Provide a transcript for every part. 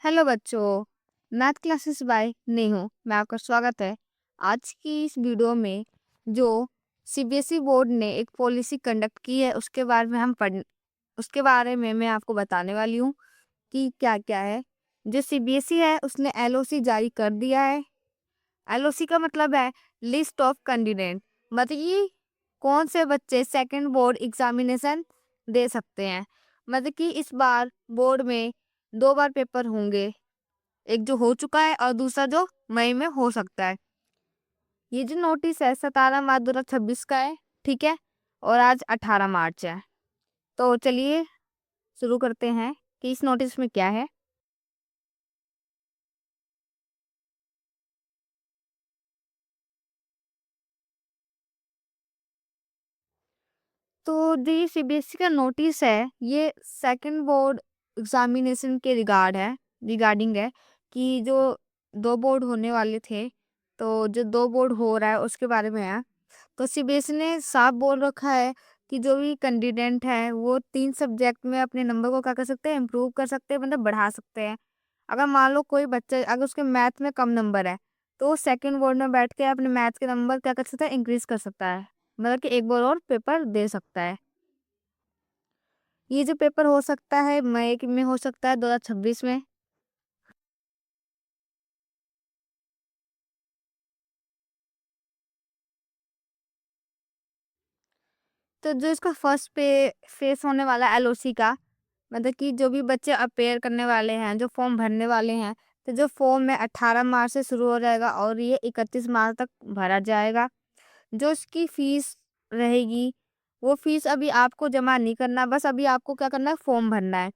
Hello बच्चों। Math classes bye Neha में आपका स्वागत है। आज की इस वीडियो में जो सीबीएसई बोर्ड ने एक पॉलिसी कंडक्ट की है उसके बारे में मैं आपको बताने वाली हूँ कि क्या क्या है। जो सीबीएसई है उसने एलओसी जारी कर दिया है। एलओसी का मतलब है लिस्ट ऑफ कैंडिडेट, मतलब कि कौन से बच्चे सेकंड बोर्ड एग्जामिनेशन दे सकते हैं। मतलब कि इस बार बोर्ड में 2 बार पेपर होंगे, एक जो हो चुका है और दूसरा जो मई में हो सकता है। ये जो नोटिस है 17 मार्च 2026 का है, ठीक है। और आज 18 मार्च है। तो चलिए शुरू करते हैं कि इस नोटिस में क्या है। तो जो ये सीबीएसई का नोटिस है ये सेकंड बोर्ड एग्जामिनेशन के रिगार्डिंग है कि जो 2 बोर्ड होने वाले थे, तो जो 2 बोर्ड हो रहा है उसके बारे में है। तो सीबीएसई ने साफ बोल रखा है कि जो भी कैंडिडेट है वो 3 सब्जेक्ट में अपने नंबर को क्या कर सकते हैं, इम्प्रूव कर सकते हैं, मतलब बढ़ा सकते हैं। अगर मान लो कोई बच्चा अगर उसके मैथ में कम नंबर है तो वो सेकंड बोर्ड में बैठ के अपने मैथ के नंबर क्या कर सकता है, इंक्रीज कर सकता है। मतलब कि एक बार और पेपर दे सकता है। ये जो पेपर हो सकता है मई में हो सकता है 2026 में। तो जो इसका फर्स्ट पे फेस होने वाला एलओसी का, मतलब कि जो भी बच्चे अपेयर करने वाले हैं, जो फॉर्म भरने वाले हैं, तो जो फॉर्म में 18 मार्च से शुरू हो जाएगा और ये 31 मार्च तक भरा जाएगा। जो इसकी फीस रहेगी वो फीस अभी आपको जमा नहीं करना, बस अभी आपको क्या करना है, फॉर्म भरना है।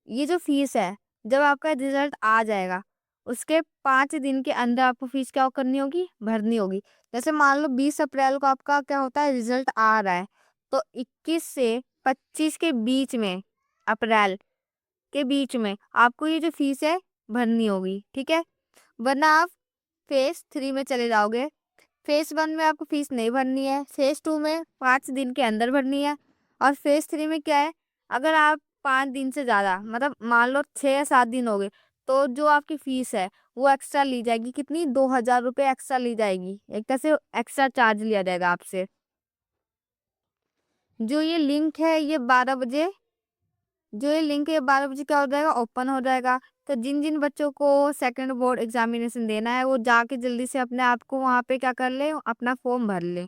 ये जो फीस है जब आपका रिजल्ट आ जाएगा उसके 5 दिन के अंदर आपको फीस क्या करनी होगी, भरनी होगी। जैसे मान लो 20 अप्रैल को आपका क्या होता है, रिजल्ट आ रहा है, तो 21 से 25 के बीच में, अप्रैल के बीच में आपको ये जो फीस है भरनी होगी, ठीक है। वरना आप फेज 3 में चले जाओगे। फेज 1 में आपको फीस नहीं भरनी है, फेज 2 में 5 दिन के अंदर भरनी है। और फेज 3 में क्या है, अगर आप 5 दिन से ज्यादा, मतलब मान लो 6 या 7 दिन हो गए, तो जो आपकी फीस है वो एक्स्ट्रा ली जाएगी। कितनी, 2000 रुपये एक्स्ट्रा ली जाएगी, एक तरह से एक्स्ट्रा चार्ज लिया जाएगा आपसे। जो ये लिंक है ये 12 बजे, जो ये लिंक है ये 12 बजे क्या हो जाएगा, ओपन हो जाएगा। तो जिन जिन बच्चों को सेकंड बोर्ड एग्जामिनेशन देना है वो जाके जल्दी से अपने आप को वहाँ पे क्या कर ले, अपना फॉर्म भर ले।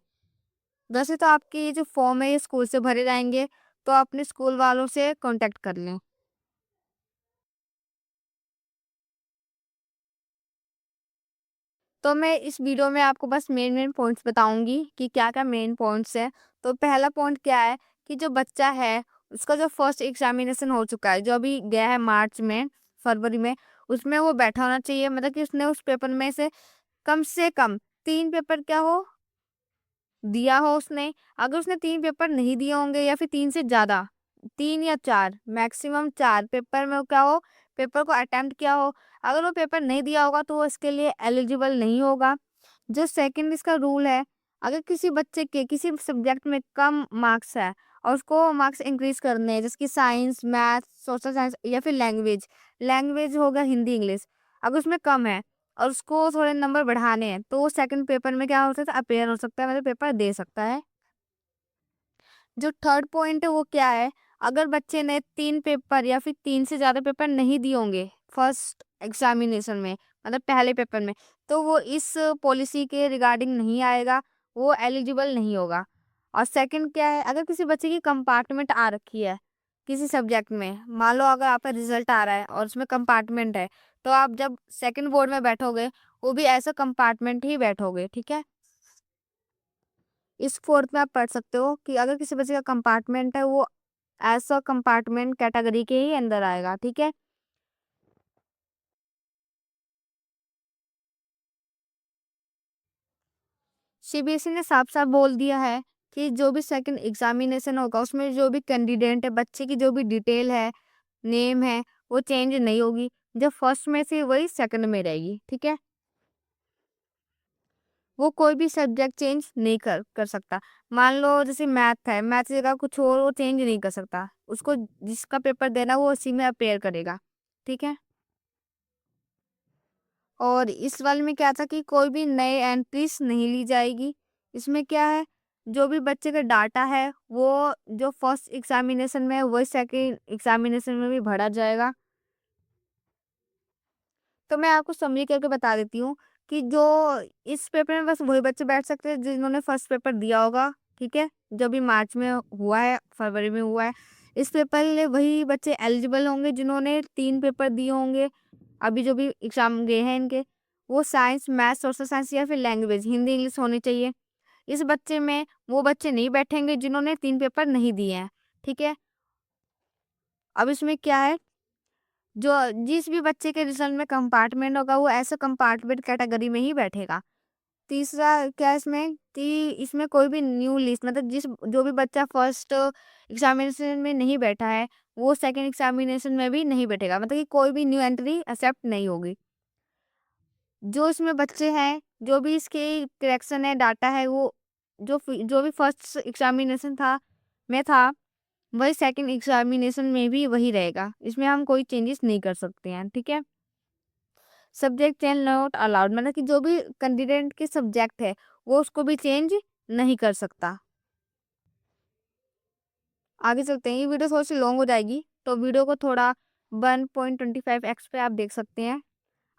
वैसे तो आपके ये जो फॉर्म है ये स्कूल से भरे जाएंगे, तो अपने स्कूल वालों से कांटेक्ट कर लें। तो मैं इस वीडियो में आपको बस मेन मेन पॉइंट्स बताऊंगी कि क्या क्या मेन पॉइंट्स है। तो पहला पॉइंट क्या है कि जो बच्चा है उसका जो फर्स्ट एग्जामिनेशन हो चुका है, जो अभी गया है मार्च में, फरवरी में, उसमें वो बैठा होना चाहिए। मतलब कि उसने उस पेपर में से कम 3 पेपर क्या हो, दिया हो उसने। अगर उसने 3 पेपर नहीं दिए होंगे या फिर 3 से ज्यादा, 3 या 4, मैक्सिमम 4 पेपर में क्या हो, पेपर को अटेम्प्ट किया हो, अगर वो पेपर नहीं दिया होगा तो वो इसके लिए एलिजिबल नहीं होगा। जो सेकंड इसका रूल है, अगर किसी बच्चे के किसी सब्जेक्ट में कम मार्क्स है और उसको मार्क्स इंक्रीज करने हैं, जैसे कि साइंस, मैथ, सोशल साइंस या फिर लैंग्वेज, लैंग्वेज होगा हिंदी इंग्लिश, अगर उसमें कम है और उसको थोड़े नंबर बढ़ाने हैं तो वो सेकंड पेपर में क्या हो सकता है, अपेयर हो सकता है, मतलब पेपर दे सकता है। जो थर्ड पॉइंट है वो क्या है, अगर बच्चे ने 3 पेपर या फिर 3 से ज्यादा पेपर नहीं दिए होंगे फर्स्ट एग्जामिनेशन में, मतलब पहले पेपर में, तो वो इस पॉलिसी के रिगार्डिंग नहीं आएगा, वो एलिजिबल नहीं होगा। और सेकंड क्या है, अगर किसी बच्चे की कंपार्टमेंट आ रखी है किसी सब्जेक्ट में, मान लो अगर आपका रिजल्ट आ रहा है और उसमें कंपार्टमेंट है, तो आप जब सेकंड बोर्ड में बैठोगे वो भी ऐसा कंपार्टमेंट ही बैठोगे, ठीक है। इस फोर्थ में आप पढ़ सकते हो कि अगर किसी बच्चे का कंपार्टमेंट है वो ऐसा कंपार्टमेंट कैटेगरी के ही अंदर आएगा, ठीक है। सीबीएसई ने साफ साफ बोल दिया है कि जो भी सेकंड एग्जामिनेशन होगा उसमें जो भी कैंडिडेट है, बच्चे की जो भी डिटेल है, नेम है, वो चेंज नहीं होगी। जो फर्स्ट में से वही सेकंड में रहेगी, ठीक है। वो कोई भी सब्जेक्ट चेंज नहीं कर सकता। मान लो जैसे मैथ है, मैथ की जगह कुछ और वो चेंज नहीं कर सकता, उसको जिसका पेपर देना वो उसी में अपेयर करेगा, ठीक है। और इस वाले में क्या था कि कोई भी नए एंट्रीज नहीं ली जाएगी। इसमें क्या है, जो भी बच्चे का डाटा है वो जो फर्स्ट एग्जामिनेशन में है वही सेकेंड एग्जामिनेशन में भी भरा जाएगा। तो मैं आपको समरी करके बता देती हूँ कि जो इस पेपर में बस वही बच्चे बैठ सकते हैं जिन्होंने फर्स्ट पेपर दिया होगा, ठीक है, जो भी मार्च में हुआ है, फरवरी में हुआ है। इस पेपर के लिए वही बच्चे एलिजिबल होंगे जिन्होंने 3 पेपर दिए होंगे, अभी जो भी एग्जाम गए हैं इनके, वो साइंस, मैथ्स, सोशल साइंस या फिर लैंग्वेज, हिंदी इंग्लिश होनी चाहिए। इस बच्चे में वो बच्चे नहीं बैठेंगे जिन्होंने 3 पेपर नहीं दिए हैं, ठीक है। अब इसमें क्या है, जो जिस भी बच्चे के रिजल्ट में कंपार्टमेंट होगा वो ऐसे कंपार्टमेंट कैटेगरी में ही बैठेगा। तीसरा क्या है इसमें कि इसमें कोई भी न्यू लिस्ट, मतलब जिस जो भी बच्चा फर्स्ट एग्जामिनेशन में नहीं बैठा है वो सेकंड एग्जामिनेशन में भी नहीं बैठेगा, मतलब कि कोई भी न्यू एंट्री एक्सेप्ट नहीं होगी। जो इसमें बच्चे हैं, जो भी इसके करेक्शन है, डाटा है, वो जो भी फर्स्ट एग्जामिनेशन में था वही सेकंड एग्जामिनेशन में भी वही रहेगा। इसमें हम कोई चेंजेस नहीं कर सकते हैं, ठीक है। सब्जेक्ट चेंज नॉट अलाउड, मतलब कि जो भी कैंडिडेट के सब्जेक्ट है वो उसको भी चेंज नहीं कर सकता। आगे चलते हैं, ये वीडियो थोड़ी सी लॉन्ग हो जाएगी तो वीडियो को थोड़ा 1.25x पे आप देख सकते हैं।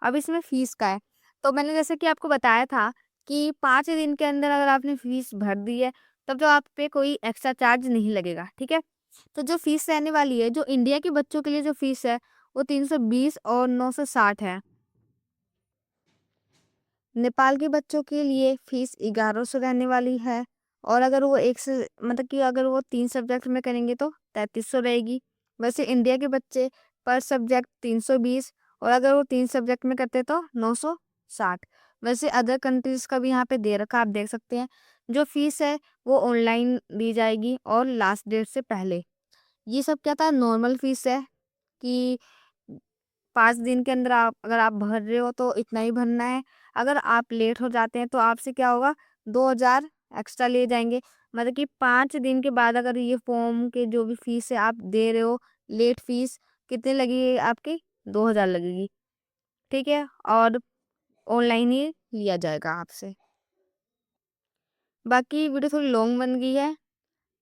अब इसमें फीस का है, तो मैंने जैसे कि आपको बताया था कि 5 दिन के अंदर अगर आपने फीस भर दी है तब तो आप पे कोई एक्स्ट्रा चार्ज नहीं लगेगा, ठीक है। तो जो फीस रहने वाली है, जो इंडिया के बच्चों के लिए जो फीस है वो 320 और 960 है। नेपाल के बच्चों के लिए फीस 1100 रहने वाली है। और अगर वो एक से मतलब कि अगर वो 3 सब्जेक्ट में करेंगे तो 3300 रहेगी। वैसे इंडिया के बच्चे पर सब्जेक्ट 320 और अगर वो 3 सब्जेक्ट में करते तो 960। वैसे अदर कंट्रीज का भी यहाँ पे दे रखा, आप देख सकते हैं। जो फीस है वो ऑनलाइन दी जाएगी और लास्ट डेट से पहले। ये सब क्या था, नॉर्मल फीस है कि 5 दिन के अंदर आप अगर आप भर रहे हो तो इतना ही भरना है। अगर आप लेट हो जाते हैं तो आपसे क्या होगा, 2000 एक्स्ट्रा ले जाएंगे। मतलब कि 5 दिन के बाद अगर ये फॉर्म के जो भी फीस है आप दे रहे हो, लेट फीस कितनी लगेगी आपकी, 2000 लगेगी, ठीक है। और ऑनलाइन ही लिया जाएगा आपसे। बाकी वीडियो थोड़ी लॉन्ग बन गई है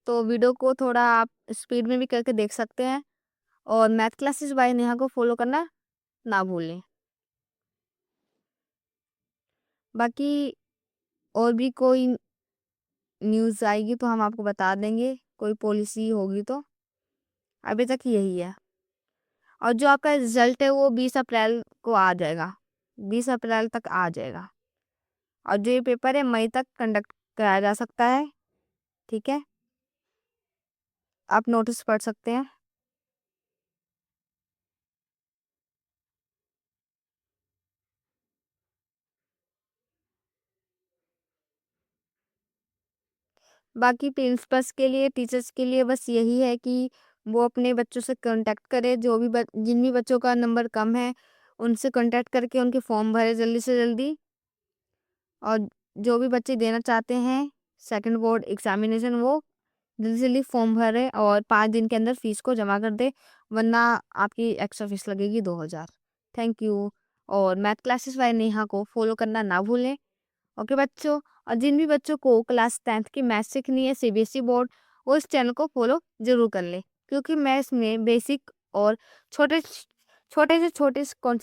तो वीडियो को थोड़ा आप स्पीड में भी करके देख सकते हैं। और मैथ क्लासेस बाय नेहा को फॉलो करना ना भूलें। बाकी और भी कोई न्यूज़ आएगी तो हम आपको बता देंगे, कोई पॉलिसी होगी तो। अभी तक यही है। और जो आपका रिजल्ट है वो 20 अप्रैल को आ जाएगा, 20 अप्रैल तक आ जाएगा। और जो ये पेपर है मई तक कंडक्ट कराया जा सकता है, ठीक है। आप नोटिस पढ़ सकते हैं। बाकी प्रिंसिपल्स के लिए, टीचर्स के लिए बस यही है कि वो अपने बच्चों से कांटेक्ट करें, जो भी जिन भी बच्चों का नंबर कम है उनसे कांटेक्ट करके उनके फॉर्म भरे जल्दी से जल्दी। और जो भी बच्चे देना चाहते हैं सेकंड बोर्ड एग्जामिनेशन वो जल्दी से जल्दी फॉर्म भरे और 5 दिन के अंदर फीस को जमा कर दे, वरना आपकी एक्स्ट्रा फीस लगेगी 2000। Thank you. और मैथ क्लासेस वाले नेहा को फॉलो करना ना भूलें, ओके बच्चों। और जिन भी बच्चों को क्लास 10th की मैथ सीखनी है सीबीएसई बोर्ड, वो इस चैनल को फॉलो जरूर कर ले, क्योंकि मैं इसमें बेसिक और छोटे छोटे से छोटे कॉन्सेप्ट